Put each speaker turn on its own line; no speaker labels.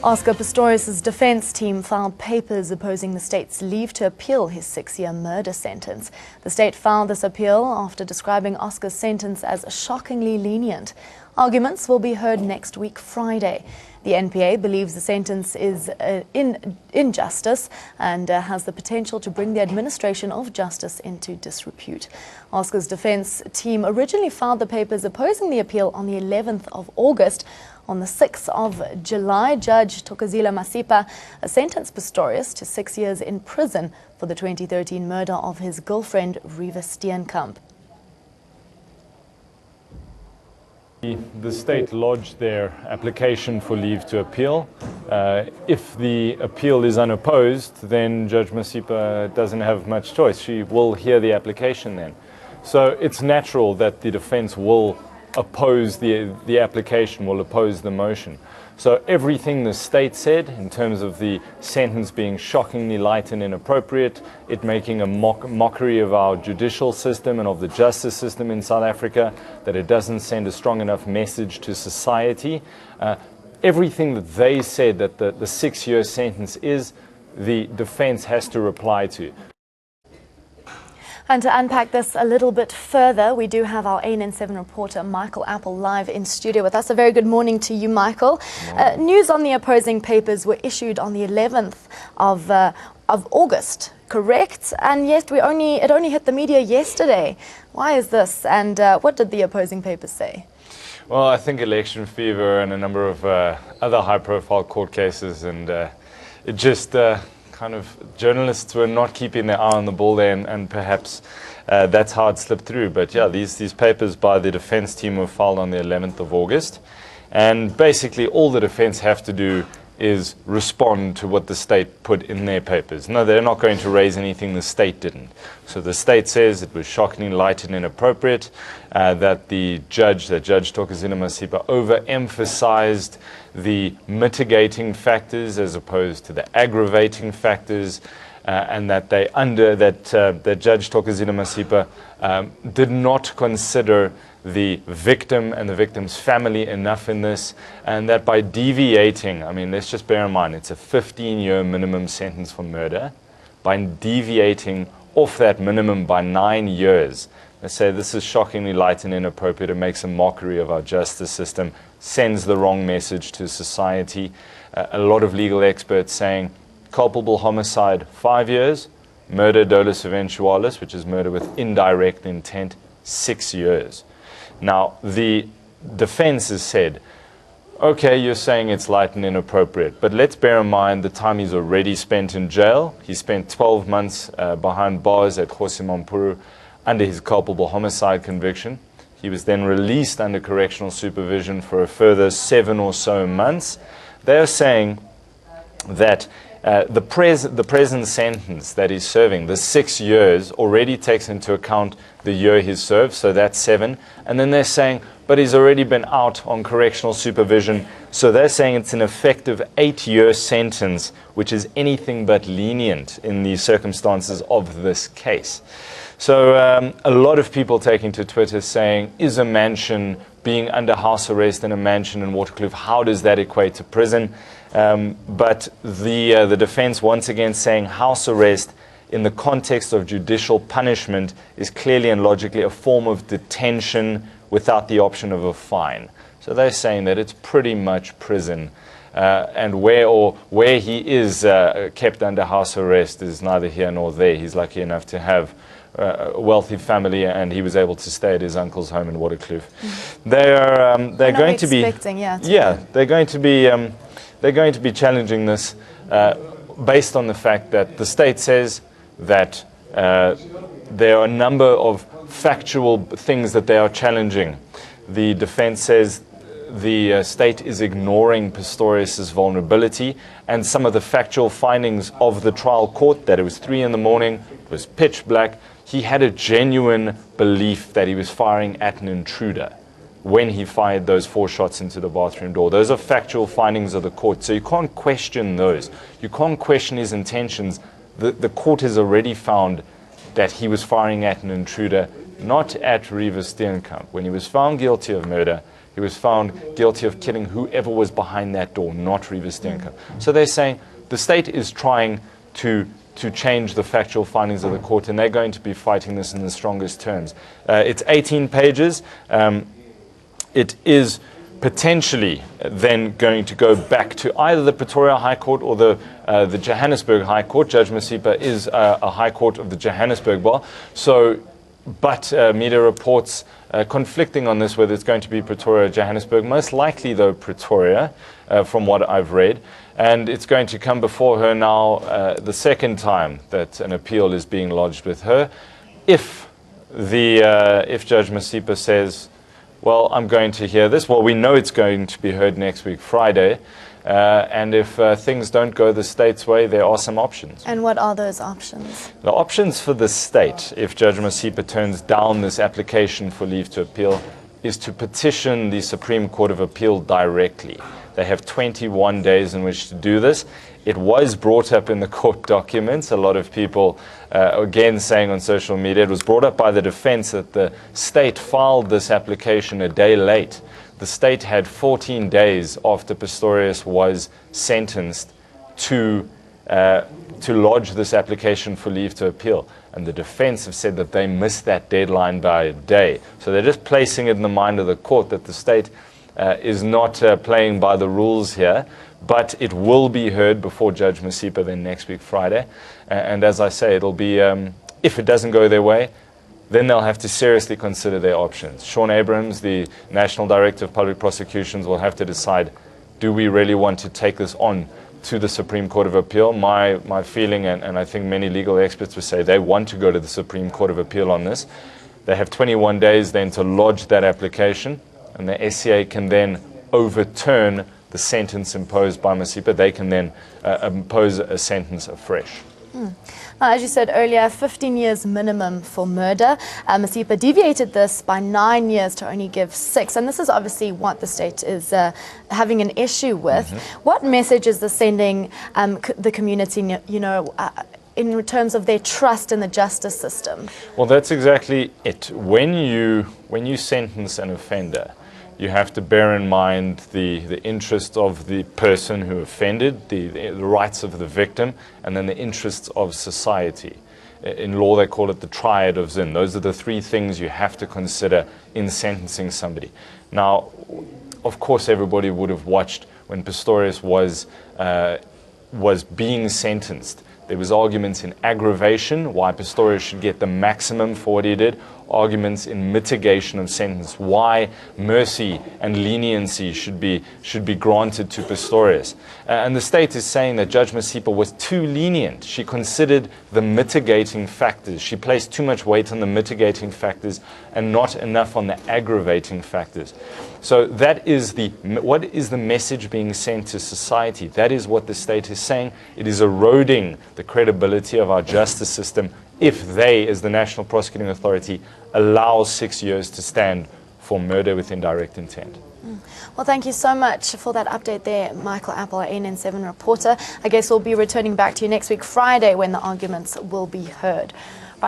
Oscar Pistorius' defense team filed papers opposing the state's leave to appeal his 6-year murder sentence. The state filed this appeal after describing Oscar's sentence as shockingly lenient. Arguments will be heard next week, Friday. The NPA believes the sentence is injustice and has the potential to bring the administration of justice into disrepute. Oscar's defense team originally filed the papers opposing the appeal on the 11th of August. On the 6th of July, Judge Thokozile Masipa sentenced Pistorius to 6 years in prison for the 2013 murder of his girlfriend, Riva Steenkamp.
The state lodged their application for leave to appeal. If the appeal is unopposed, then Judge Masipa doesn't have much choice. She will hear the application then. So it's natural that the defense will oppose the application, will oppose the motion. So everything the state said in terms of the sentence being shockingly light and inappropriate, it making a mockery of our judicial system and of the justice system in South Africa, that it doesn't send a strong enough message to society. Everything that they said that the 6-year sentence is, the defense has to reply to.
And to unpack this a little bit further, we do have our ANN7 reporter, Michael Appel, live in studio with us. A very good morning to you, Michael. News on the opposing papers were issued on the 11th of August, correct? And yet it only hit the media yesterday. Why is this? And what did the opposing papers say?
Well, I think election fever and a number of other high-profile court cases, and it just kind of journalists were not keeping their eye on the ball there, and perhaps that's how it slipped through. But yeah, these papers by the defense team were filed on the 11th of August, and basically all the defense have to do is respond to what the state put in their papers. No, they're not going to raise anything the state didn't. So the state says it was shockingly light and inappropriate, that Judge Thokozile Masipa overemphasized the mitigating factors as opposed to the aggravating factors, and that Judge Thokozile Masipa did not consider the victim and the victim's family enough in this, and that by deviating, I mean, let's just bear in mind, it's a 15-year minimum sentence for murder. By deviating off that minimum by 9 years, they say this is shockingly light and inappropriate. It makes a mockery of our justice system, sends the wrong message to society. A lot of legal experts saying culpable homicide, 5 years, murder dolus eventualis, which is murder with indirect intent, 6 years. Now, the defense has said, okay, you're saying it's light and inappropriate, but let's bear in mind the time he's already spent in jail. He spent 12 months behind bars at Kgosi under his culpable homicide conviction. He was then released under correctional supervision for a further 7 or so months. They're saying that the present sentence that he's serving, the 6 years, already takes into account the year he's served, so that's 7. And then they're saying, but he's already been out on correctional supervision, so they're saying it's an effective 8-year sentence, which is anything but lenient in the circumstances of this case. So a lot of people taking to Twitter saying, is a mansion being under house arrest in a mansion in Waterkloof, how does that equate to prison? But the defense once again saying house arrest in the context of judicial punishment is clearly and logically a form of detention without the option of a fine. So they're saying that it's pretty much prison, and where he is kept under house arrest is neither here nor there. He's lucky enough to have a wealthy family, and he was able to stay at his uncle's home in Waterkloof. They're going to be they're going to be challenging this based on the fact that the state says that there are a number of factual things that they are challenging. The defense says the state is ignoring Pistorius' vulnerability and some of the factual findings of the trial court, that it was 3 in the morning, it was pitch black. He had a genuine belief that he was firing at an intruder when he fired those 4 shots into the bathroom door. Those are factual findings of the court, so you can't question those. You can't question his intentions. The court has already found that he was firing at an intruder, not at Riva Steenkamp. When he was found guilty of murder, He was found guilty of killing whoever was behind that door, not Rivistenko. So they're saying the state is trying to change the factual findings of the court, and they're going to be fighting this in the strongest terms. It's 18 pages. It is potentially then going to go back to either the Pretoria High Court or the Johannesburg High Court. Judge Masipa is a High Court of the Johannesburg bar. But media reports conflicting on this, whether it's going to be Pretoria or Johannesburg. Most likely, though, Pretoria, from what I've read. And it's going to come before her now the second time that an appeal is being lodged with her. If Judge Masipa says, well, I'm going to hear this, well, we know it's going to be heard next week, Friday. And if things don't go the state's way, there are some options.
And what are those options?
The options for the state, if Judge Masipa turns down this application for leave to appeal, is to petition the Supreme Court of Appeal directly. They have 21 days in which to do this. It was brought up in the court documents. A lot of people, again, saying on social media, it was brought up by the defense that the state filed this application a day late. The state had 14 days after Pistorius was sentenced to lodge this application for leave to appeal. And the defense have said that they missed that deadline by a day. So they're just placing it in the mind of the court that the state is not playing by the rules here, but it will be heard before Judge Masipa then next week, Friday. And as I say, it'll be, if it doesn't go their way, then they'll have to seriously consider their options. Sean Abrams, the National Director of Public Prosecutions, will have to decide, do we really want to take this on to the Supreme Court of Appeal? My feeling, and I think many legal experts would say, they want to go to the Supreme Court of Appeal on this. They have 21 days then to lodge that application, and the SCA can then overturn the sentence imposed by Masipa. They can then impose a sentence afresh.
Now, as you said earlier, 15 years minimum for murder. Masipa deviated this by 9 years to only give 6, and this is obviously what the state is having an issue with. What message is this sending the community, in terms of their trust in the justice system?
Well, that's exactly it. When you sentence an offender, you have to bear in mind the interest of the person who offended, the rights of the victim, and then the interests of society. In law, they call it the triad of Zinn. Those are the three things you have to consider in sentencing somebody. Now, of course, everybody would have watched when Pistorius was being sentenced. There was arguments in aggravation, why Pistorius should get the maximum for what he did, arguments in mitigation of sentence, why mercy and leniency should be granted to Pistorius. And the state is saying that Judge Masipa was too lenient. She considered the mitigating factors. She placed too much weight on the mitigating factors and not enough on the aggravating factors. So that is what is the message being sent to society? That is what the state is saying. It is eroding the credibility of our justice system if they, as the National Prosecuting Authority, allow 6 years to stand for murder with indirect intent.
Well, thank you so much for that update there, Michael Appel, our NN7 reporter. I guess we'll be returning back to you next week, Friday, when the arguments will be heard.